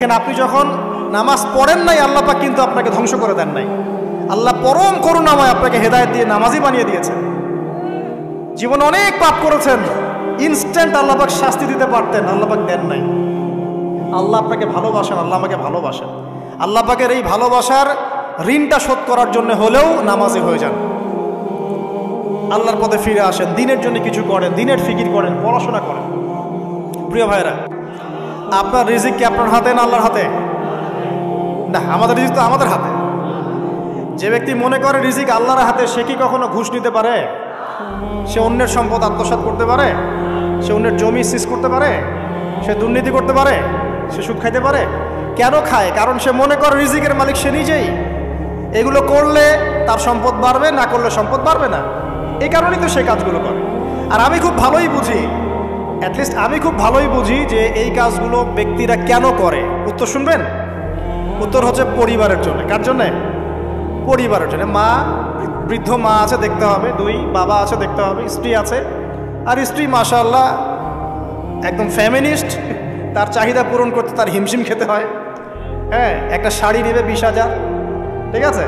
আপনি যখন নামাজ পড়েন নাই আল্লাহ পাক কিন্তু আপনাকে ধ্বংস করে দেন নাই। আল্লাহ পরম করুণাময় আপনাকে হেদায়েত দিয়ে নামাজি বানিয়ে দিয়েছেন। জীবনে অনেক পাপ করেছেন, ইনস্ট্যান্ট আল্লাহ পাক শাস্তি দিতে পারতেন, আল্লাহ পাক দেন নাই। আল্লাহ আপনাকে ভালোবাসেন, আল্লাহ আমাকে ভালোবাসেন। আল্লাহ পাকের এই ভালোবাসার ঋণটা শোধ করার জন্য হলেও নামাজি হয়ে যান, আল্লাহর পথে ফিরে আসেন, দিনের জন্য কিছু করেন, দিনের ফিকির করেন, পড়াশোনা করেন। প্রিয় ভাইরা, আপনার রিজিক কি আপনার হাতে না আল্লাহর হাতে? না, আমাদের রিজিক তো আমাদের হাতে। যে ব্যক্তি মনে করে রিজিক আল্লাহর হাতে, সে কি কখনো ঘুষ নিতে পারে? সে অন্যের সম্পদ আত্মসাৎ করতে পারে? সে অন্যের জমি সিজ করতে পারে? সে দুর্নীতি করতে পারে? সে সুদ খাইতে পারে? কেন খায়? কারণ সে মনে করে রিজিকের মালিক সে নিজেই। এগুলো করলে তার সম্পদ বাড়বে, না করলে সম্পদ বাড়বে না। এই কারণেই তো সে কাজগুলো করে। আর আমি খুব ভালোই বুঝি, অ্যাটলিস্ট আমি খুব ভালোই বুঝি যে এই কাজগুলো ব্যক্তিরা কেন করে। উত্তর শুনবেন? উত্তর হচ্ছে পরিবারের জন্য। কার জন্যে? পরিবারের জন্য। মা, বৃদ্ধ মা আছে দেখতে হবে, দুই বাবা আছে দেখতে হবে, স্ত্রী আছে। আর স্ত্রী মাশাআল্লাহ একদম ফ্যামিনিস্ট, তার চাহিদা পূরণ করতে তার হিমশিম খেতে হয়। হ্যাঁ, একটা শাড়ি নেবে 20,000, ঠিক আছে?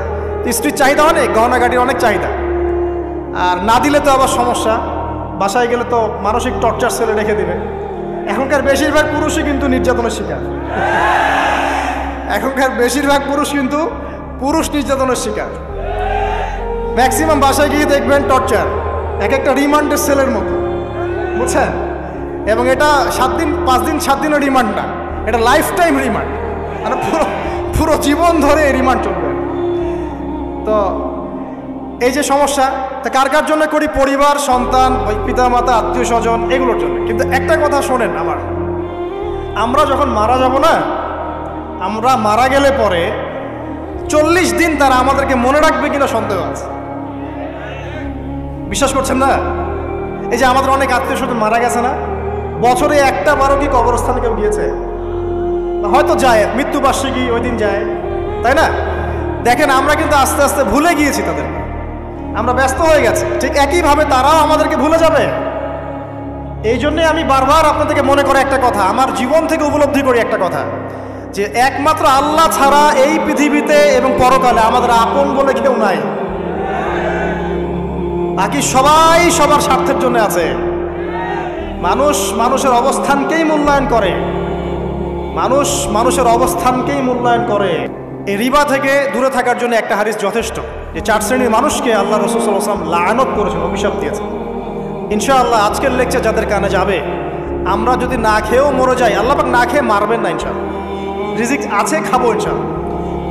স্ত্রীর চাহিদা অনেক, গহনাগাটির অনেক চাহিদা। আর না দিলে তো আবার সমস্যা, বাসায় গেলে তো মানসিক টর্চার সেলে রেখে দিবে। এখনকার বেশিরভাগ পুরুষই কিন্তু নির্যাতনের শিকার। এখনকার বেশিরভাগ পুরুষ কিন্তু নির্যাতনের শিকার। ম্যাক্সিমাম বাসায় গিয়ে দেখবেন টর্চার, এক একটা রিমান্ডের সেলের মতো, বুঝছেন? এবং এটা 7 দিন 5 দিন 7 দিনের রিমান্ড না, এটা লাইফ টাইম রিমান্ড। মানে পুরো জীবন ধরে এই রিমান্ড চলবে। তো এই যে সমস্যা, তা কার কার জন্য করি? পরিবার, সন্তান, পিতা মাতা, আত্মীয় স্বজন, এগুলোর জন্য। কিন্তু একটা কথা শোনেন আমার, আমরা যখন মারা যাব না, আমরা মারা গেলে পরে 40 দিন তারা আমাদেরকে মনে রাখবে কিনা সন্দেহ আছে। বিশ্বাস করছেন না? এই যে আমাদের অনেক আত্মীয় স্বজন মারা গেছে না, বছরে একটা বারো কি কবরস্থানে কেউ গিয়েছে? হয়তো যায়, মৃত্যুবার্ষিকী ওই দিন যায়, তাই না? দেখেন, আমরা কিন্তু আস্তে আস্তে ভুলে গিয়েছি তাদের, আমরা ব্যস্ত হয়ে গেছি। ঠিক একইভাবে তারাও আমাদেরকে ভুলে যাবে। এই জন্যে আমি বারবার আপনাদেরকে মনে করে একটা কথা, আমার জীবন থেকে উপলব্ধি করি একটা কথা, যে একমাত্র আল্লাহ ছাড়া এই পৃথিবীতে এবং পরকালে আমাদের আপন বলে কেউ নাই। বাকি সবাই সবার স্বার্থের জন্য আছে। মানুষের অবস্থানকেই মূল্যায়ন করে, মানুষের অবস্থানকেই মূল্যায়ন করে। এই রিবা থেকে দূরে থাকার জন্য একটা হাদিস যথেষ্ট, যে 4 শ্রেণীর মানুষকে আল্লাহ রাসূল সাল্লাল্লাহু আলাইহি ওয়াসাল্লাম লাআনত করেছেন, অভিশাপ দিয়েছেন। ইনশাআল্লাহ আজকের লেকচার যাদের কানে যাবে, আমরা যদি না খেয়েও মরে যাই, আল্লাহ পাক না খেয়ে মারবেন না ইনশাআল্লাহ। রিজিক আছে, খাবো ইনশাআল্লাহ।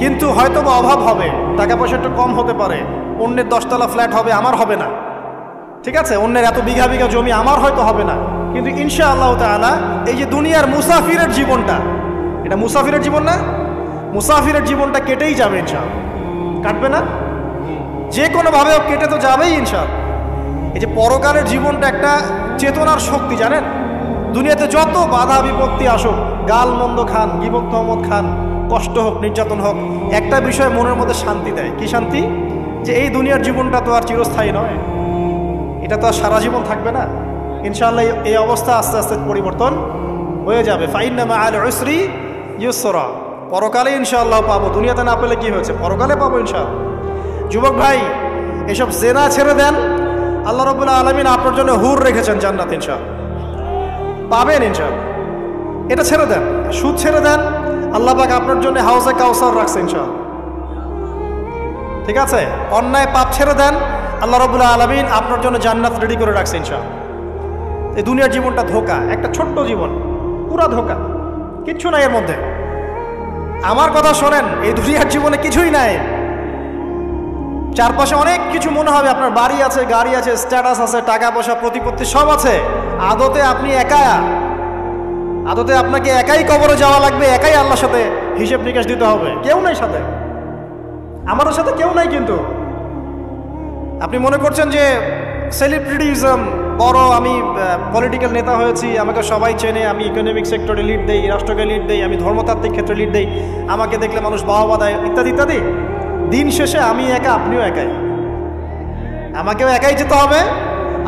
কিন্তু হয়তো বা অভাব হবে, টাকা পয়সা একটু কম হতে পারে, অন্যের 10 তলা ফ্ল্যাট হবে, আমার হবে না, ঠিক আছে? অন্যের এত বিঘা বিঘা জমি আমার হয়তো হবে না। কিন্তু ইনশাআল্লাহ তাআলা এই যে দুনিয়ার মুসাফিরের জীবনটা, এটা মুসাফিরের জীবন না? মুসাফিরের জীবনটা কেটেই যাবে ইনশাআল্লাহ। কাটবে না? যে কোনোভাবে কেটে তো যাবেই ইনশাআল্লাহ। এই যে পরকালের জীবনটা একটা চেতনার শক্তি, জানেন? দুনিয়াতে যত বাধা বিপত্তি আসুক, গাল মন্দ খান, গীবত তহমত খান, কষ্ট হোক, নির্যাতন হোক, একটা বিষয় মনের মধ্যে শান্তি দেয়। কি শান্তি? যে এই দুনিয়ার জীবনটা তো আর চিরস্থায়ী নয়, এটা তো আর সারা জীবন থাকবে না। ইনশাআল্লাহ এই অবস্থা আস্তে আস্তে পরিবর্তন হয়ে যাবে। ফাইন্না মাআল উসরি ইউসরা, পরকালে ইনশাআল্লাহ পাবো। দুনিয়াতে না পেলে কি হয়েছে, পরকালে পাবো ইনশাআল্লাহ। যুবক ভাই, এসব জেনা ছেড়ে দেন, আল্লাহ রাব্বুল আলামিন আপনার জন্য হুর রেখেছেন জান্নাত, ইনশাআল্লাহ পাবেন ইনশাআল্লাহ। এটা ছেড়ে দেন, সুদ ছেড়ে দেন, আল্লাহ পাক আপনার জন্য হাউজে কাউসার রাখছে ইনশাআল্লাহ, ঠিক আছে? অন্যায় পাপ ছেড়ে দেন, আল্লাহ রাব্বুল আলামিন আপনার জন্য জান্নাত রেডি করে রাখছে ইনশাআল্লাহ। এই দুনিয়ার জীবনটা ধোঁকা, একটা ছোট্ট জীবন, পুরা ধোঁকা, কিচ্ছু নাই এর মধ্যে। আমার কথা শোনেন, এই দুনিয়ার জীবনে কিছুই নাই। চারপাশে অনেক কিছু মনে হবে, আপনার বাড়ি আছে, গাড়ি আছে, স্ট্যাটাস আছে, টাকা পয়সা, প্রতিপত্তি সব আছে। আদতে আপনি একা, আদতে আপনাকে একাই কবরে যাওয়া লাগবে, একাই আল্লাহর সাথে হিসেব নিকাশ দিতে হবে। কেউ নাই সাথে, আমাদের সাথে কেউ নাই। কিন্তু আপনি মনে করছেন যে সেলিব্রিটিজম, বড় আমি পলিটিক্যাল নেতা হয়েছি, আমাকে সবাই চেনে, আমি ইকোনমিক সেক্টরে লিড দেই, রাষ্ট্রকে লিড দেই, আমি ধর্মতাত্ত্বিক ক্ষেত্রে লিড দেই, আমাকে দেখলে মানুষ বাহবা দেয়, ইত্যাদি ইত্যাদি। দিন শেষে আমি একা, আপনিও একাই, আমাকেও একাই যেতে হবে,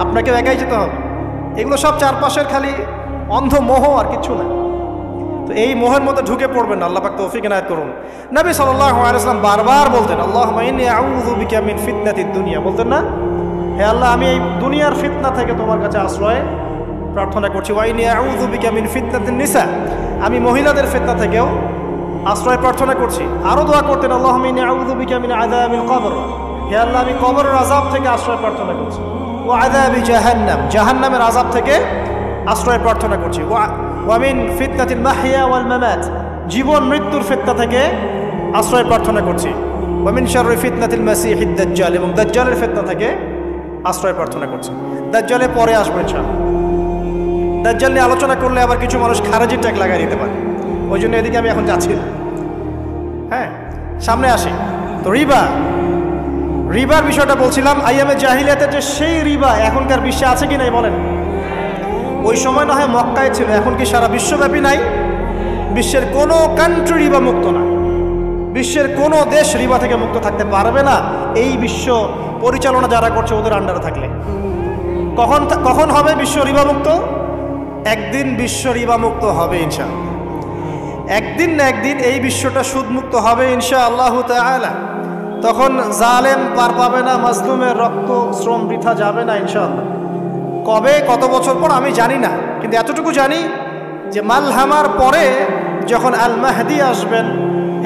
আপনাকেও একাই যেতে হবে। এগুলো সব চারপাশের খালি অন্ধ মোহ, আর কিচ্ছু না। তো এই মোহের মধ্যে ঢুকে পড়বেন না, আল্লাহ পাক তৌফিক এনায়েত করুন। নবী সাল্লাল্লাহু আলাইহি ওয়াসাল্লাম বারবার বলতেন, আল্লাহুম্মা ইন্নী আউযু বিকা মিন ফিতনাতিদ দুনিয়া, বলতেন না, হে আল্লাহ আমি এই দুনিয়ার ফিতনা থেকে তোমার কাছে আশ্রয় প্রার্থনা করছি। ওয়া ইন্নী আউযু বিকা মিন ফিতনাতিন নিসা, আমি মহিলাদের ফিতনা থেকেও আশ্রয় প্রার্থনা করছি। আরও দোয়া করতেন, আল্লাহুম্মা ইন্নী আউযু বিকা মিন আযাবিল কবর, হে আল্লাহ আমি কবরের আযাব থেকে আশ্রয় প্রার্থনা করছি। ওয়া আযাবি জাহান্নাম, জাহান্নামের আযাব থেকে আশ্রয় প্রার্থনা করছি। ওয়া মিন ফিতনাতিল মাহইয়া ওয়াল মামাত, জীবন মৃত্যুর ফিতনা থেকে আশ্রয় প্রার্থনা করছি। ওয়া মিন শাররি ফিতনাতিল মাসিহিদ দাজ্জাল, এবং দাজ্জালের ফিতনা থেকে আশ্রয় প্রার্থনা করছি। দাজ্জালে পরে আসবো ইনশাআল্লাহ। দাজ্জাল নিয়ে আলোচনা করলে আবার কিছু মানুষ খারেজি ট্যাগ লাগাই দিতে পারে, ওই জন্য এদিকে আমি এখন যাচ্ছি না। হ্যাঁ, সামনে আসি। তো রিবার বিষয়টা বলছিলাম। আইয়ামে জাহিলিয়াতের যে সেই রিবা এখনকার বিশ্বে আছে কি নাই বলেন? ওই সময় না হয় মক্কায় ছিল, এখন কি সারা বিশ্বব্যাপী নাই? বিশ্বের কোনো কান্ট্রি রিবা মুক্ত না, বিশ্বের কোনো দেশ রিবা থেকে মুক্ত থাকতে পারবে না, এই বিশ্ব পরিচালনা যারা করছে ওদের আন্ডারে থাকলে। কখন হবে বিশ্ব রিবা মুক্ত? একদিন বিশ্ব রিবা মুক্ত হবে ইনশাআল্লাহ। একদিন না একদিন এই বিশ্বটা সুদমুক্ত হবে ইনশাআল্লাহু তাআলা। তখন জালেম পার পাবে না, মাজলুমের রক্ত শ্রম বৃথা যাবে না ইনশাআল্লাহ। কবে, কত বছর পর আমি জানি না, কিন্তু এতটুকু জানি যে মালহামার পরে যখন আল মাহদি আসবেন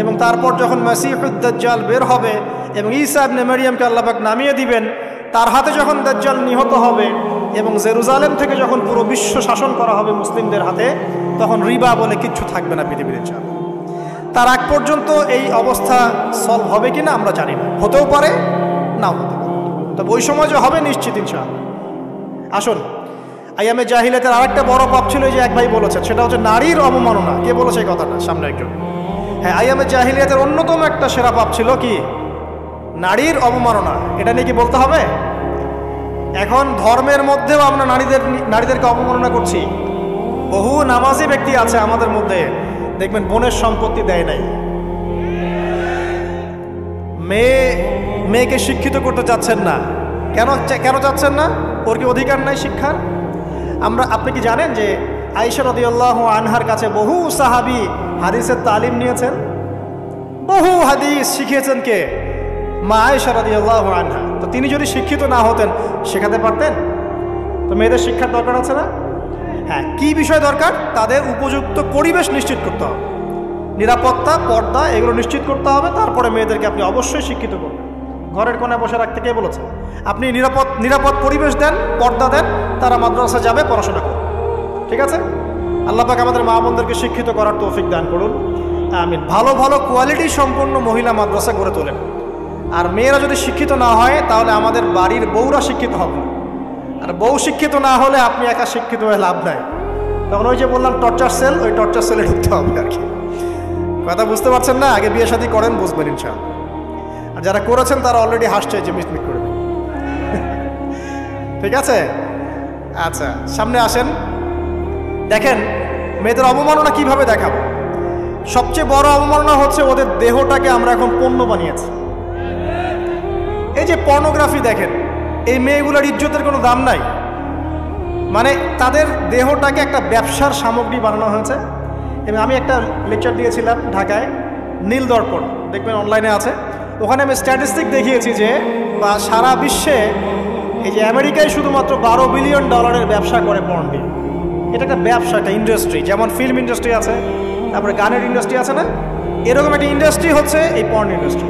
এবং তারপর যখন মাসিহুদ দাজ্জাল বের হবে এবং ঈসা ইবনে মারইয়ামকে আল্লাহ পাক নামিয়ে দিবেন, তার হাতে যখন দাজ্জাল নিহত হবে এবং জেরুজালেম থেকে যখন পুরো বিশ্ব শাসন করা হবে মুসলিমদের হাতে, তখন রিবা বলে কিচ্ছু থাকবে না পৃথিবীর ইনশাআল্লাহ। তার আগ পর্যন্ত এই অবস্থা সলভ হবে কিনা আমরা জানি না, হতেও পারে নাও হতে পারে, তবে ওই সময় যে হবে নিশ্চিত ইনশাআল্লাহ। আসুন, আইয়ামে জাহিলিয়াতের আরেকটা বড় পাপ ছিল, যে এক ভাই বলেছেন, সেটা হচ্ছে নারীর অবমাননা। কে বলেছে এই কথাটা? সামনে একজন। হ্যাঁ, আইয়ামে জাহিলিয়াতের অন্যতম একটা সেরা পাপ ছিল কি? নারীর অবমাননা। এটা নিয়ে কি বলতে হবে? এখন ধর্মের মধ্যেও আমরা নারীদেরকে অবমাননা করছি। বহু নামাজি ব্যক্তি আছে আমাদের মধ্যে, দেখবেন বোনের সম্পত্তি দেয় নাই, মেয়েকে শিক্ষিত করতে চাচ্ছেন না। কেন চাচ্ছেন না? ওর কি অধিকার নাই শিক্ষার? আপনি কি জানেন যে আয়েশা রাদিয়াল্লাহু আনহার কাছে বহু সাহাবী হাদিসের তালিম নিয়েছেন, বহু হাদিস শিখিয়েছেন কে? মা আয়েশা রাদিয়াল্লাহু আনহা। তো তিনি যদি শিক্ষিত না হতেন শেখাতে পারতেন? তো মেয়েদের শিক্ষার দরকার আছে না? হ্যাঁ, কি বিষয় দরকার? তাদের উপযুক্ত পরিবেশ নিশ্চিত করতে হবে, নিরাপত্তা, পর্দা এগুলো নিশ্চিত করতে হবে। তারপরে মেয়েদেরকে আপনি অবশ্যই শিক্ষিত করবেন। ঘরের কোণে বসে রাখতে কে বলেছে? আপনি নিরাপদ পরিবেশ দেন, পর্দা দেন, তারা মাদ্রাসা যাবে, পড়াশোনা করবে। ঠিক আছে? আল্লাহ পাক আমাদের মা বোনদেরকে শিক্ষিত করার তৌফিক দান করুন, আমিন। ভালো ভালো কোয়ালিটি সম্পন্ন মহিলা মাদ্রাসা গড়ে তোলেন। আর মেয়েরা যদি শিক্ষিত না হয় তাহলে আমাদের বাড়ির বউরা শিক্ষিত হবে, আর বউ শিক্ষিত না হলে আপনি একা শিক্ষিত হয়ে লাভ নাই। তখন ওই যে বললাম টর্চার সেল, ওই টর্চার সেলে ঢুকতে হবে আর কি। কথা বুঝতে পারছেন না? আগে বিয়ে শাদী করেন, বুঝবেন ইনশাআল্লাহ। আর যারা করেছেন তারা অলরেডি হাসছে যে মিটমিট করে দেন। ঠিক আছে? আচ্ছা, সামনে আসেন। দেখেন মেয়েদের অবমাননা কিভাবে দেখাবো। সবচেয়ে বড় অবমাননা হচ্ছে ওদের দেহটাকে আমরা এখন পণ্য বানিয়েছি। এই যে পর্নোগ্রাফি দেখেন, এই মেয়েগুলোর ইজ্জতের কোনো দাম নাই, মানে তাদের দেহটাকে একটা ব্যবসার সামগ্রী বানানো হয়েছে। এবং আমি একটা লেকচার দিয়েছিলাম ঢাকায়, নীল দর্পণ, দেখবেন অনলাইনে আছে। ওখানে আমি স্ট্যাটিস্টিক দেখিয়েছি যে সারা বিশ্বে এই যে আমেরিকায় শুধুমাত্র $12 বিলিয়ন ব্যবসা করে পর্ন দিয়ে। এটা একটা ব্যবসা, একটা ইন্ডাস্ট্রি। যেমন ফিল্ম ইন্ডাস্ট্রি আছে, তারপরে গানের ইন্ডাস্ট্রি আছে না, এরকম একটা ইন্ডাস্ট্রি হচ্ছে এই পর্ন ইন্ডাস্ট্রি।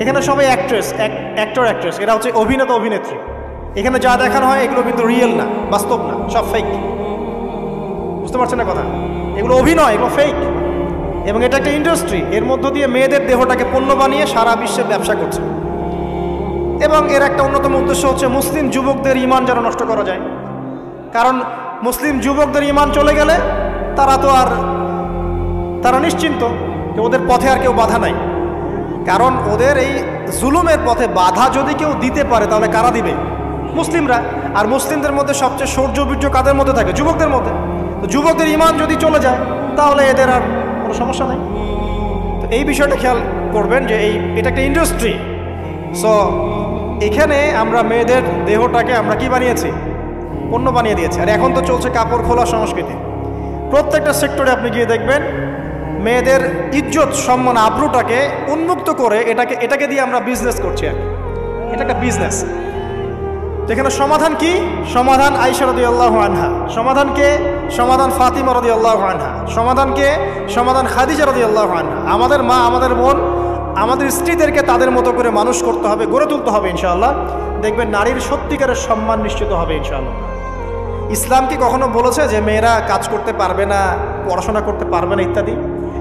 এখানে সবাই অ্যাক্টর অ্যাক্ট্রেস, এরা হচ্ছে অভিনেতা অভিনেত্রী। এখানে যা দেখানো হয় এগুলো কিন্তু রিয়েল না, বাস্তব না, সব ফেক। বুঝতে পারছেন না কথা? এগুলো অভিনয়, এগুলো ফেক। এবং এটা একটা ইন্ডাস্ট্রি, এর মধ্য দিয়ে মেয়েদের দেহটাকে পণ্য বানিয়ে সারা বিশ্বে ব্যবসা করছে। এবং এর একটা অন্যতম উদ্দেশ্য হচ্ছে মুসলিম যুবকদের ঈমান যেন নষ্ট করা যায়। কারণ মুসলিম যুবকদের ঈমান চলে গেলে তারা নিশ্চিন্ত যে ওদের পথে আর কেউ বাধা নাই। কারণ ওদের এই জুলুমের পথে বাধা যদি কেউ দিতে পারে তাহলে কারা দিবে? মুসলিমরা। আর মুসলিমদের মধ্যে সবচেয়ে শৌর্য বীর্য কাদের মধ্যে থাকে? যুবকদের মধ্যে। তো যুবকদের ঈমান যদি চলে যায় তাহলে এদের আর কোনো সমস্যা নেই। তো এই বিষয়টা খেয়াল করবেন যে এটা একটা ইন্ডাস্ট্রি। সো এখানে আমরা মেয়েদের দেহটাকে আমরা কি বানিয়েছি? পণ্য বানিয়ে দিয়েছি। আর এখন তো চলছে কাপড় খোলা সংস্কৃতি। প্রত্যেকটা সেক্টরে আপনি গিয়ে দেখবেন মেয়েদের ইজ্জত সম্মান আব্রুটাকে উন্মুক্ত করে এটাকে দিয়ে আমরা বিজনেস করছি। এটা একটা বিজনেস, যেখানে সমাধান কি? সমাধান আয়েশা রাদিয়াল্লাহু আনহা, সমাধানকে সমাধান ফাতিমা রাদিয়াল্লাহু আনহা, সমাধানকে সমাধান খাদিজা রাদিয়াল্লাহু আনহা। আমাদের মা, আমাদের বোন, আমাদের স্ত্রীদেরকে তাদের মতো করে মানুষ করতে হবে, গড়ে তুলতে হবে ইনশাআল্লাহ। দেখবেন নারীর সত্যিকারের সম্মান নিশ্চিত হবে ইনশাআল্লাহ। ইসলাম কি কখনো বলেছে যে মেয়েরা কাজ করতে পারবে না, পড়াশোনা করতে পারবে না ইত্যাদি?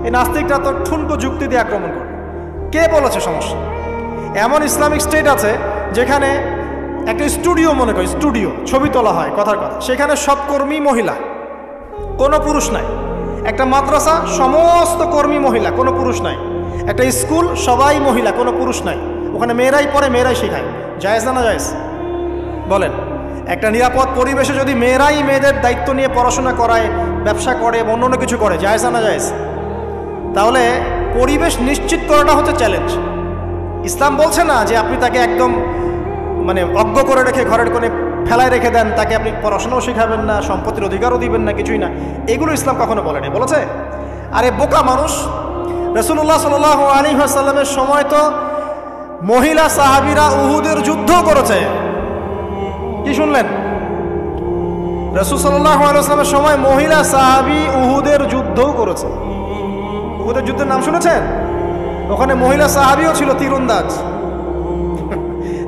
এই নাস্তিকরা তো ঠুনকো যুক্তি দিয়ে আক্রমণ করে। কে বলেছে? সমস্যা এমন ইসলামিক স্টেট আছে যেখানে একটা স্টুডিও, মনে করি স্টুডিও, ছবি তোলা হয়, কথার কথা, সেখানে সব কর্মী মহিলা, কোনো পুরুষ নাই। একটা মাদ্রাসা, সমস্ত কর্মী মহিলা, কোনো পুরুষ নাই। একটা স্কুল, সবাই মহিলা, কোনো পুরুষ নাই। ওখানে মেয়েরাই পড়ে, মেয়েরাই শেখায়। জায়েজ না জায়েজ বলেন? একটা নিরাপদ পরিবেশে যদি মেয়েরাই মেয়েদের দায়িত্ব নিয়ে পড়াশোনা করায়, ব্যবসা করে, অন্য কিছু করে, জায়েজ না জায়েজ? তাহলে পরিবেশ নিশ্চিত করাটা হচ্ছে চ্যালেঞ্জ। ইসলাম বলছে না যে আপনি তাকে একদম মানে অজ্ঞ করে রেখে ঘরের কোণে ফেলায় রেখে দেন, তাকে আপনি পড়াশোনাও শেখাবেন না, সম্পত্তির অধিকারও দিবেন না, কিছুই না। এগুলো ইসলাম কখনো বলেনি। বলেছে? আরে বোকা মানুষ! রাসূলুল্লাহ সাল্লাল্লাহু আলাইহি ওয়াসাল্লামের সময় তো মহিলা সাহাবীরা উহুদের যুদ্ধ করেছে। কি শুনলেন? রাসূল সাল্লাল্লাহু আলাইহি ওয়াসাল্লামের সময় মহিলা সাহাবী উহুদের যুদ্ধও করেছে। উহুদের যুদ্ধের নাম শুনেছেন? ওখানে মহিলা সাহাবীও ছিল, তীরন্দাজ।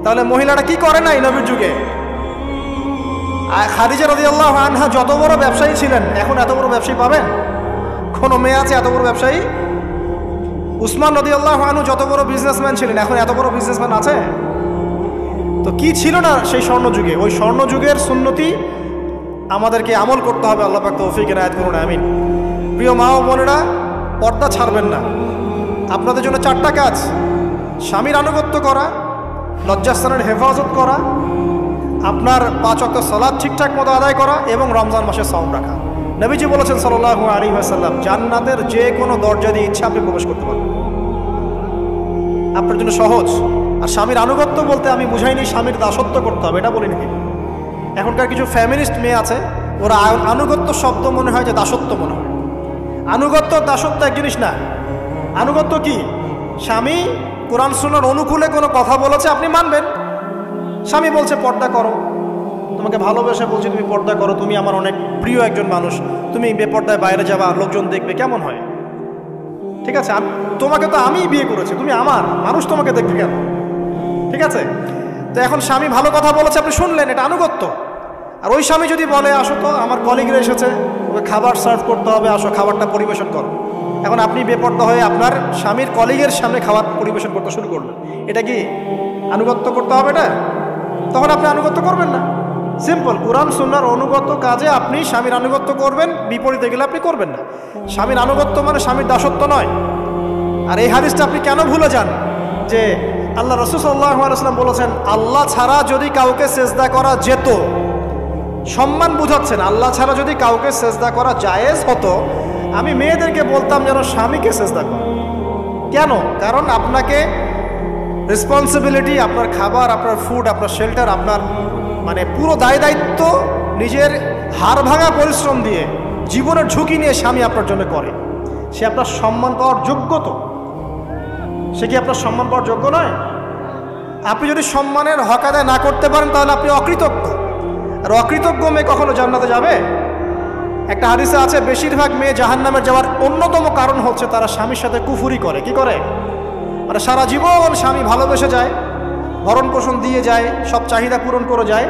তাহলে মহিলাটা কি করে নাই নবীর যুগে? খাদিজা রাদিয়াল্লাহু আনহা যত বড় ব্যবসায়ী ছিলেন, এখন এত বড় ব্যবসায়ী পাবেন? কোনো মেয়ে আছে এত বড় ব্যবসায়ী? উসমান রাদিয়াল্লাহু আনহু যত বড় বিজনেসম্যান ছিলেন, এখন এত বড় বিজনেসম্যান আছে? তো কি ছিল না সেই স্বর্ণযুগে? ওই স্বর্ণযুগের সুন্নতি আমাদেরকে আমল করতে হবে। আল্লাহ পাক তৌফিক এনায়েত করুন, আমিন। প্রিয় মা ও বোনেরা, পর্দা ছাড়বেন না। আপনাদের জন্য 4টা কাজ: স্বামীর আনুগত্য করা, লজ্জাস্থানের হেফাজত করা, আপনার 5 ওয়াক্ত সালাত ঠিকঠাক মতো আদায় করা, এবং রমজান মাসে সাওম রাখা। নবীজি বলেছেন সাল্লাল্লাহু আলাইহি ওয়াসাল্লাম, জান্নাতের যে কোনো দরজা দিয়ে ইচ্ছা আপনি প্রবেশ করতে পারবেন। আপনার জন্য সহজ। আর স্বামীর আনুগত্য বলতে আমি বুঝাইনি স্বামীর দাসত্ব করতে হবে, এটা বলি নাকি। এখনকার কিছু ফ্যামিলিস্ট মেয়ে আছে, ওরা আনুগত্য শব্দ মনে হয় যে দাসত্ব মনে হয়। আনুগত্য দাসত্ব এক জিনিস না। আনুগত্য কি? স্বামী কোরআন সুন্নাহর অনুকূলে কোনো কথা বলেছে, আপনি মানবেন। স্বামী বলছে পর্দা করো, তোমাকে ভালোবেসে বলছি তুমি পর্দা করো, তুমি আমার অনেক প্রিয় একজন মানুষ, তুমি বেপর্দায় বাইরে যাবা, লোকজন দেখবে, কেমন হয়? ঠিক আছে, তোমাকে তো আমিই বিয়ে করেছি, তুমি আমার মানুষ, তোমাকে দেখবে কেন? ঠিক আছে, তো এখন স্বামী ভালো কথা বলেছে, আপনি শুনলেন, এটা আনুগত্য। আর ওই স্বামী যদি বলে আসো তো আমার কলিগরা এসেছে, ওকে খাবার সার্ভ করতে হবে, আসো খাবারটা পরিবেশন করো, এখন আপনি বেপর্দা হয়ে আপনার স্বামীর কলিগের সামনে খাবার পরিবেশন করতে শুরু করলেন, এটা কি আনুগত্য করতে হবে? এটা তখন আপনি আনুগত্য করবেন না। সিম্পল, কোরআন সুন্নাহর অনুগত কাজে আপনি স্বামীর আনুগত্য করবেন, বিপরীতে গেলে আপনি করবেন না। স্বামীর আনুগত্য মানে স্বামীর দাসত্ব নয়। আর এই হাদিসটা আপনি কেন ভুলে যান যে আল্লাহ রাসূল সাল্লাল্লাহু আলাইহি ওয়াসাল্লাম বলেছেন, আল্লাহ ছাড়া যদি কাউকে সেজদা করা যেত, সম্মান বুঝাচ্ছেন, আল্লাহ ছাড়া যদি কাউকে সেজদা করা জায়েজ হতো, আমি মেয়েদেরকে বলতাম যেন স্বামীকে সেজদা করো। কেন? কারণ আপনাকে রেসপন্সিবিলিটি, আপনার খাবার, আপনার ফুড, আপনার শেল্টার, আপনার মানে পুরো দায় দায়িত্ব নিজের হাড় ভাঙা পরিশ্রম দিয়ে, জীবনের ঝুঁকি নিয়ে স্বামী আপনার জন্য করে। সে আপনার সম্মান পাওয়ার যোগ্য তো? সে কি আপনার সম্মান পাওয়ার যোগ্য নয়? আপনি যদি সম্মানের হক আদায় না করতে পারেন তাহলে আপনি অকৃতজ্ঞ। আর অকৃতজ্ঞ মেয়ে কখনো জান্নাতে যাবে? একটা হাদিসে আছে, বেশিরভাগ মেয়ে জাহান্নামে যাওয়ার অন্যতম কারণ হচ্ছে তারা স্বামীর সাথে কুফুরি করে। কি করে? মানে সারা জীবন স্বামী ভালোবেসে যায়, ভরণ পোষণ দিয়ে যায়, সব চাহিদা পূরণ করে যায়,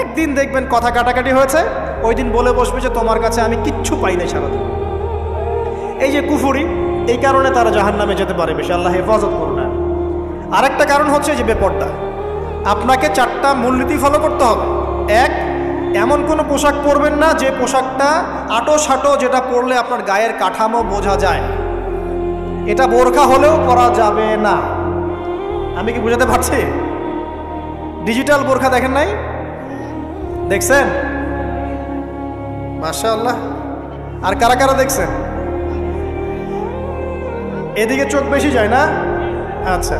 একদিন দেখবেন কথা কাটাকাটি হয়েছে, ওই দিন বলে বসবে যে তোমার কাছে আমি কিচ্ছু পাই নাই সারাদিন। এই যে কুফুরি, এই কারণে তারা জাহান্নামে যেতে পারে বেশি। আল্লাহ হেফাজত করুন না। আরেকটা কারণ হচ্ছে যে বেপর্দা। আপনাকে 4টা মূলনীতি ফলো করতে হবে। 1, এমন কোনো পোশাক পরবেন না যে পোশাকটা আটো সাটো, যেটা পরলে আপনার গায়ের কাঠামো বোঝা যায়। এটা বোরখা হলেও পরা যাবে না। আমি কি বুঝাতে পারছি? ডিজিটাল বোরখা দেখেন নাই? দেখছেন? মাশাআল্লাহ। আর কারা কারা দেখছেন? এদিকে চোখ বেশি যায় না? আচ্ছা,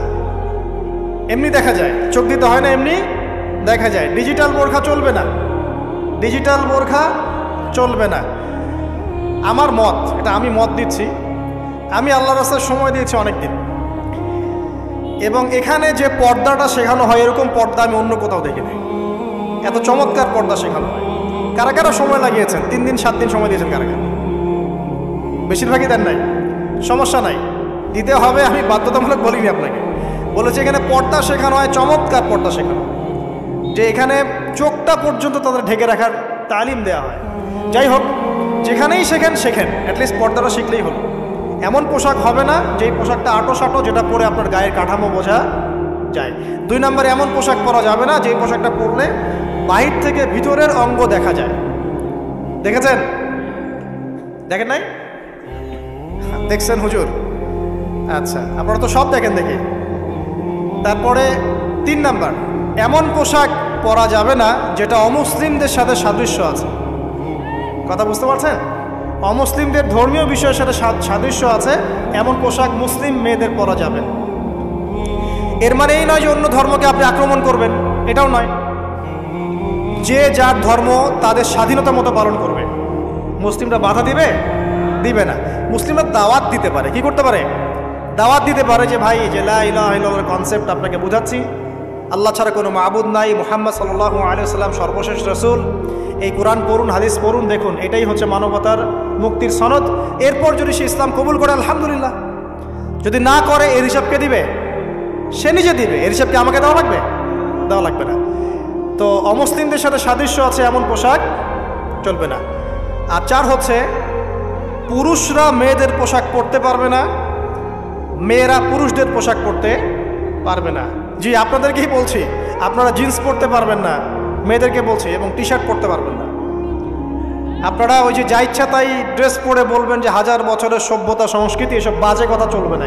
এমনি দেখা যায়, চোখ দিতে হয় না, এমনি দেখা যায়। ডিজিটাল বোরখা চলবে না, ডিজিটাল বোরখা চলবে না। আমার মত, এটা আমি মত দিচ্ছি, আমি আল্লাহর রাস্তায় সময় দিয়েছি অনেক দিন, এবং এখানে যে পর্দাটা শেখানো হয় এরকম পর্দা আমি অন্য কোথাও দেখিনি। এত চমৎকার পর্দা শেখানো হয়। কারা কারা সময় লাগিয়েছেন? 3 দিন 7 দিন সময় দিয়েছেন কারা কারা? বেশিরভাগই দেন নাই। সমস্যা নাই, দিতে হবে, আমি বাধ্যতামূলক বলিনি আপনাকে, বলেছি এখানে পর্দা শেখানো হয়, চমৎকার পর্দা শেখানো, যে এখানে চোখটা পর্যন্ত তাদের ঢেকে রাখার তালিম দেওয়া হয়। যাই হোক, যেখানেই শেখেন অ্যাটলিস্ট পর্দাটা শিখলেই হলো। এমন পোশাক হবে না যেই পোশাকটা আটো যেটা পরে আপনার গায়ের কাঠামো বোঝা যায়। 2 নম্বরে এমন পোশাক পরা যাবে না যেই পোশাকটা পরলে বাহির থেকে ভিতরের অঙ্গ দেখা যায়। দেখেছেন? দেখেন নাই? দেখছেন হুজুর? আচ্ছা, আপনারা তো সব দেখেন দেখে। তারপরে 3 নাম্বার, এমন পোশাক পরা যাবে না যেটা অমুসলিমদের সাথে সাদৃশ্য আছে। কথা বুঝতে পারছেন? অমুসলিমদের ধর্মীয় বিষয়ের সাথে সাদৃশ্য আছে এমন পোশাক মুসলিম মেয়েদের পরা যাবে। এর মানে এই নয় যে অন্য ধর্মকে আপনি আক্রমণ করবেন, এটাও নয়। যে যার ধর্ম তাদের স্বাধীনতা মতো পালন করবে। মুসলিমরা বাধা দিবে? দিবে না। মুসলিমরা দাওয়াত দিতে পারে। কি করতে পারে? দাওয়াত দিতে পারে যে ভাই, যে লা ইলাহা ইল্লাল্লাহর কনসেপ্ট আপনাকে বুঝাচ্ছি, আল্লাহ ছাড়া কোনো মাবুদ নাই, মুহাম্মদ সাল্লাল্লাহু আলাইহি ওয়াসাল্লাম সর্বশেষ রাসূল, এই কোরআন পড়ুন, হাদিস পড়ুন, দেখুন এটাই হচ্ছে মানবতার মুক্তির সনদ। এরপর যদি সে ইসলাম কবুল করে আলহামদুলিল্লাহ, যদি না করে এর হিসাবকে দিবে, সে নিজে দিবে, এর হিসাবকে আমাকে দেওয়া লাগবে? দেওয়া লাগবে না। তো অমুসলিমদের সাথে সাদৃশ্য আছে এমন পোশাক চলবে না। আর 4 হচ্ছে, পুরুষরা মেয়েদের পোশাক পরতে পারবে না, মেয়েরা পুরুষদের পোশাক পরতে পারবে না। জি, আপনাদেরকেই বলছি, আপনারা জিন্স পরতে পারবেন না, মেয়েদেরকে বলছি, এবং টি শার্ট পরতে পারবেন না। আপনারা ওই যে যা ইচ্ছা তাই ড্রেস পরে বলবেন যে 1000 বছরের সভ্যতা সংস্কৃতি, এসব বাজে কথা চলবে না।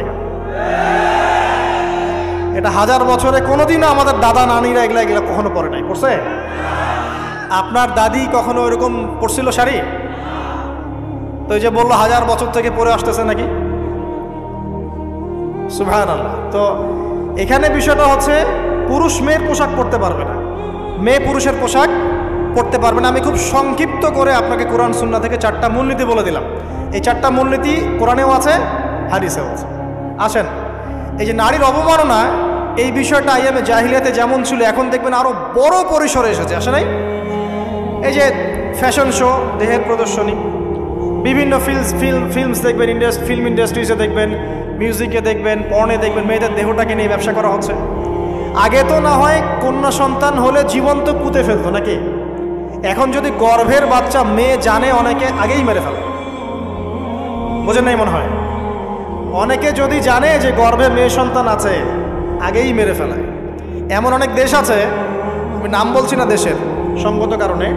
এটা 1000 বছরে কোনোদিনও আমাদের দাদা নানিরা এগুলা কখনো পরে নাই। পড়ছে? আপনার দাদি কখনো এরকম পরছিল শাড়ি? তো এই যে বললো 1000 বছর থেকে পরে আসতেছে নাকি? সুবহানাল্লাহ। তো এখানে বিষয়টা হচ্ছে, পুরুষ মেয়ের পোশাক পরতে পারবে না, মেয়ে পুরুষের পোশাক পরতে পারবে না। আমি খুব সংক্ষিপ্ত করে আপনাকে কোরআন সুন্নাহ থেকে 4টা মূলনীতি বলে দিলাম। এই 4টা মূলনীতি কোরআনেও আছে, হাদিসেও আছে। আসেন, এই যে নারীর অবমাননা, এই বিষয়টা আইয়ামে জাহিলিয়াতে যেমন ছিল, এখন দেখবেন আরো বড় পরিসরে এসেছে। আসে নাই? এই যে ফ্যাশন শো, দেহের প্রদর্শনী, বিভিন্ন ফিল্মস দেখবেন, ফিল্ম ইন্ডাস্ট্রিজে দেখবেন, মিউজিকে দেখবেন, পর্নে দেখবেন, মেয়েদের দেহটাকে নিয়ে ব্যবসা করা হচ্ছে। আগে তো না হয় কন্যা সন্তান হলে জীবন্ত পুঁতে ফেলতো নাকি? এখন যদি গর্ভের বাচ্চা মেয়ে জানে, অনেকে আগেই মেরে ফেলে। বোঝেন নাই মনে হয়? অনেকে যদি জানে যে গর্ভে মেয়ে সন্তান আছে, আগেই মেরে ফেলায়। এমন অনেক দেশ আছে, আমি নাম বলছি না দেশের সঙ্গত কারণে,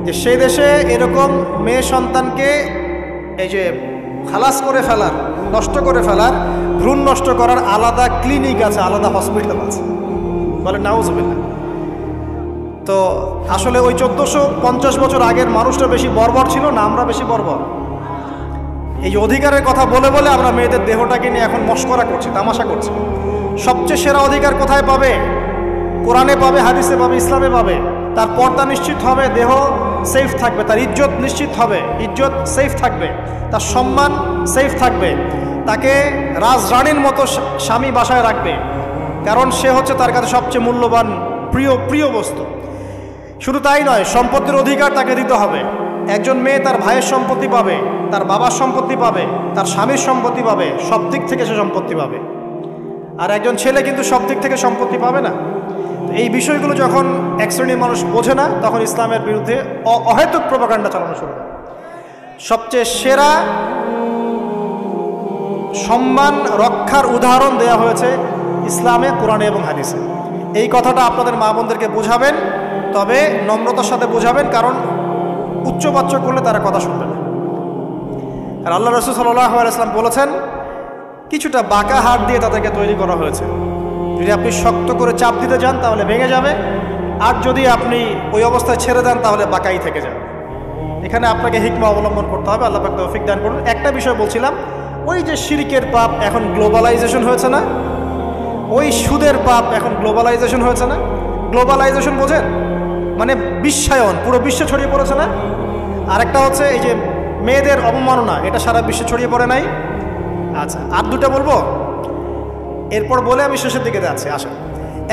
যে সেই দেশে এরকম মেয়ে সন্তানকে এই যে খালাস করে ফেলার, নষ্ট করে ফেলার, ভ্রূণ নষ্ট করার আলাদা ক্লিনিক আছে, আলাদা হসপিটাল আছে। বলে নাউজুবিল্লাহ। তো আসলে ওই 1450 বছর আগের মানুষটা বেশি বর্বর ছিল না আমরা বেশি বর্বর? এই অধিকারের কথা বলে বলে আমরা মেয়েদের দেহটাকে নিয়ে এখন মস্করা করছি, তামাশা করছি। সবচেয়ে সেরা অধিকার কোথায় পাবে? কোরআনে পাবে, হাদিসে পাবে, ইসলামে পাবে। তার পর্দা নিশ্চিত হবে, দেহ সেফ থাকবে, তার ইজ্জত নিশ্চিত হবে, ইজ্জত সেফ থাকবে, তার সম্মান সেফ থাকবে, তাকে রাজরানীর মতো স্বামী বাসায় রাখবে, কারণ সে হচ্ছে তার কাছে সবচেয়ে মূল্যবান প্রিয় বস্তু। শুধু তাই নয়, সম্পত্তির অধিকার তাকে দিতে হবে। একজন মেয়ে তার ভাইয়ের সম্পত্তি পাবে, তার বাবার সম্পত্তি পাবে, তার স্বামীর সম্পত্তি পাবে, সব দিক থেকে সে সম্পত্তি পাবে। আর একজন ছেলে কিন্তু সব দিক থেকে সম্পত্তি পাবে না। এই বিষয়গুলো যখন এক শ্রেণীর মানুষ বোঝে না, তখন ইসলামের বিরুদ্ধে অহেতুক প্রপাগান্ডা চালানো শুরু হয়। সবচেয়ে সেরা সম্মান রক্ষার উদাহরণ দেয়া হয়েছে ইসলামে, কোরআনে এবং হাদিসে। এই কথাটা আপনাদের মা বোনদেরকে বোঝাবেন, তবে নম্রতার সাথে বোঝাবেন, কারণ উচ্চবাচ্য করলে তারা কথা শুনবে না। আর আল্লাহ রাসূল সাল্লাল্লাহু আলাইহি ওয়াসাল্লাম বলেছেন, কিছুটা বাঁকা হাড় দিয়ে তাদেরকে তৈরি করা হয়েছে। যদি আপনি শক্ত করে চাপ দিতে যান তাহলে ভেঙে যাবে, আর যদি আপনি ওই অবস্থায় ছেড়ে দেন তাহলে বাঁকাই থেকে যাবে। এখানে আপনাকে হিকমা অবলম্বন করতে হবে। আল্লাহ পাক তৌফিক দান করুন। একটা বিষয় বলছিলাম, ওই যে শিরকের পাপ এখন গ্লোবালাইজেশন হয়েছে না, ওই সুদের পাপ এখন গ্লোবালাইজেশন হয়েছে না। গ্লোবালাইজেশন বোঝেন? মানে বিশ্বায়ন, পুরো বিশ্বে ছড়িয়ে পড়েছে না। আরেকটা হচ্ছে এই যে মেয়েদের অবমাননা, এটা সারা বিশ্বে ছড়িয়ে পড়ে নাই? আচ্ছা, আর দুটো বলবো, এরপর বলে আমি শেষের দিকে যাচ্ছি। আসা,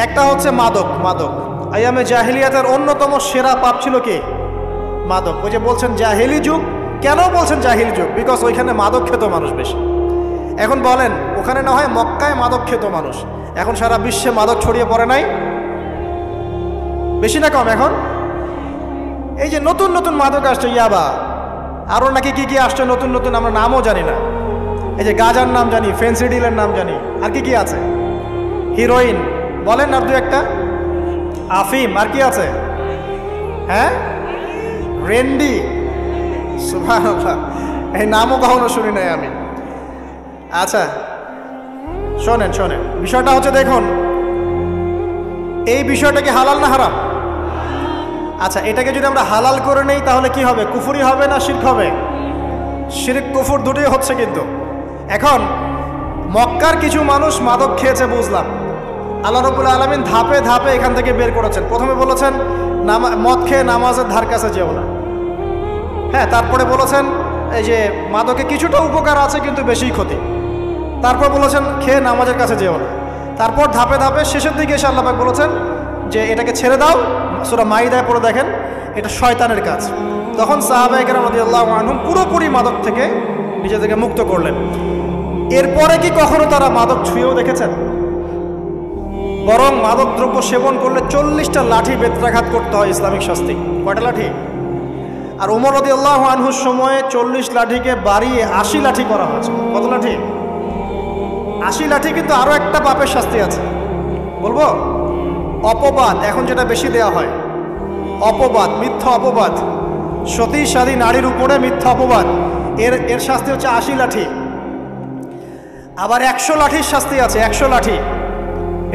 একটা হচ্ছে মাদক। মাদক আইয়ামে জাহিলিয়াতের অন্যতম সেরা পাপ ছিল কি? মাদক। ওই যে বলছেন জাহিলি যুগ, কেন বলছেন জাহিলি যুগ? বিকজ ওইখানে মাদক খেত মানুষ বেশি। এখন বলেন, ওখানে না হয় মক্কায় মাদক খেত মানুষ, এখন সারা বিশ্বে মাদক ছড়িয়ে পড়ে নাই? বেশি না কম? এখন এই যে নতুন নতুন মাদক আসছে, ইয়াবা, আরও নাকি কি কি আসছে নতুন নতুন, আমরা নামও জানি না। এই যে গাজার নাম জানি, ফেন্সিডিলের নাম জানি, আর কি কি আছে? হিরোইন বলেন, আর দু একটা, আফিম, আর কি আছে? হ্যাঁ, রেন্ডি, সুবহানাল্লাহ, এই নামও কখনো শুনি নাই আমি। আচ্ছা শোনেন শোনেন, বিষয়টা হচ্ছে, দেখুন এই বিষয়টা কি হালাল না হারাম? আচ্ছা, এটাকে যদি আমরা হালাল করে নেই তাহলে কি হবে? কুফরি হবে না শিরক হবে? শিরক কুফর দুটোই হচ্ছে। কিন্তু এখন মক্কার কিছু মানুষ মাদক খেয়েছে বুঝলাম, আল্লাহ রাব্বুল আলামিন ধাপে ধাপে এখান থেকে বের করেছেন। প্রথমে বলেছেন মদ খেয়ে নামাজের ধার কাছে যেও না। হ্যাঁ, তারপরে বলেছেন এই যে মাদকে কিছুটা উপকার আছে কিন্তু বেশি ক্ষতি। তারপর বলেছেন খেয়ে নামাজের কাছে যেও না। তারপর ধাপে ধাপে শেষের দিকে এসে আল্লাহ পাক বলেছেন যে এটাকে ছেড়ে দাও। সূরা মাইদায় পড়ে দেখেন, এটা শয়তানের কাজ। তখন সাহাবায়ে কেরাম রাদিয়াল্লাহু আনহুম পুরোপুরি মাদক থেকে নিজেদেরকে মুক্ত করলেন। এরপরে কি কখনো তারা মাদক ছুঁয়েও দেখেছেন? বরং মাদক দ্রব্য সেবন করলে 40টা লাঠি বেত্রাঘাত করতে হয়, ইসলামিক শাস্তি। কয়টা লাঠি? আর ওমর রাদিয়াল্লাহু আনহুর সময়ে 40 লাঠিকে বাড়িয়ে 80 লাঠি করা হয়েছে। কত লাঠি? 80 লাঠি। কিন্তু আরো একটা পাপের শাস্তি আছে, বলবো? অপবাদ, এখন যেটা বেশি দেওয়া হয়, অপবাদ, মিথ্যা অপবাদ, সতী সাধী নারীর উপরে মিথ্যা অপবাদ, এর শাস্তি হচ্ছে 80 লাঠি। আবার 100 লাঠির শাস্তি আছে, 100 লাঠি।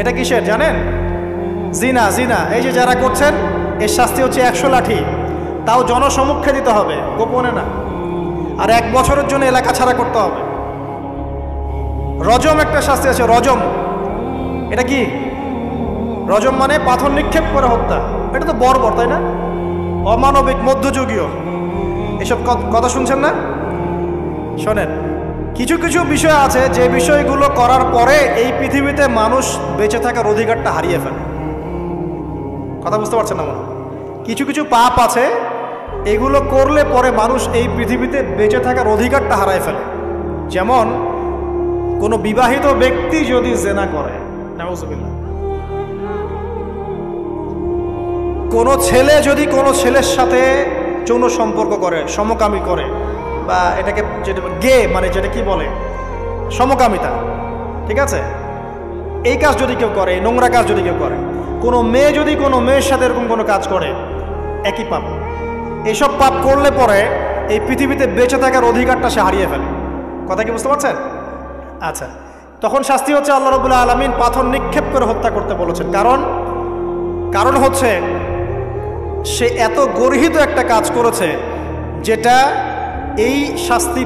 এটা কিসের জানেন? জিনা। জিনা, এই যে যারা করছেন, এর শাস্তি হচ্ছে 100 লাঠি। তাও জনসমক্ষে দিতে হবে, গোপনে না। আর 1 বছরের জন্য এলাকা ছাড়া করতে হবে। রজম একটা শাস্তি আছে, রজম। এটা কি? রজম মানে পাথর নিক্ষেপ করে হত্যা। এটা তো বর্বর, তাই না? অমানবিক, মধ্যযুগীয়। এসব কথা শুনছেন না? শোনেন, কিছু কিছু বিষয় আছে যে বিষয়গুলো করার পরে এই পৃথিবীতে মানুষ বেঁচে থাকার অধিকারটা হারিয়ে ফেলে। কথা বুঝতে পারছেন না? কিছু কিছু পাপ আছে, এগুলো করলে পরে মানুষ এই পৃথিবীতে বেঁচে থাকার অধিকারটা হারায় ফেলে। যেমন কোনো বিবাহিত ব্যক্তি যদি জেনা করে, নাউযুবিল্লাহ, কোনো ছেলে যদি কোনো ছেলের সাথে যৌন সম্পর্ক করে, সমকামী করে, বা এটাকে যেটা গে মানে যেটা কি বলে, সমকামিতা, ঠিক আছে, এই কাজ যদি কেউ করে, নোংরা কাজ যদি কেউ করে, কোনো মেয়ে যদি কোনো মেয়ের সাথে এরকম কোনো কাজ করে, একই পাপ। এইসব পাপ করলে পরে এই পৃথিবীতে বেঁচে থাকার অধিকারটা সে হারিয়ে ফেলে। কথা কি বুঝতে পারছেন? আচ্ছা, তখন শাস্তি হচ্ছে আল্লাহ রাব্বুল আলামিন পাথর নিক্ষেপ করে হত্যা করতে বলেছেন। কারণ হচ্ছে সে এত গর্হিত একটা কাজ করেছে যেটা এই শাস্তি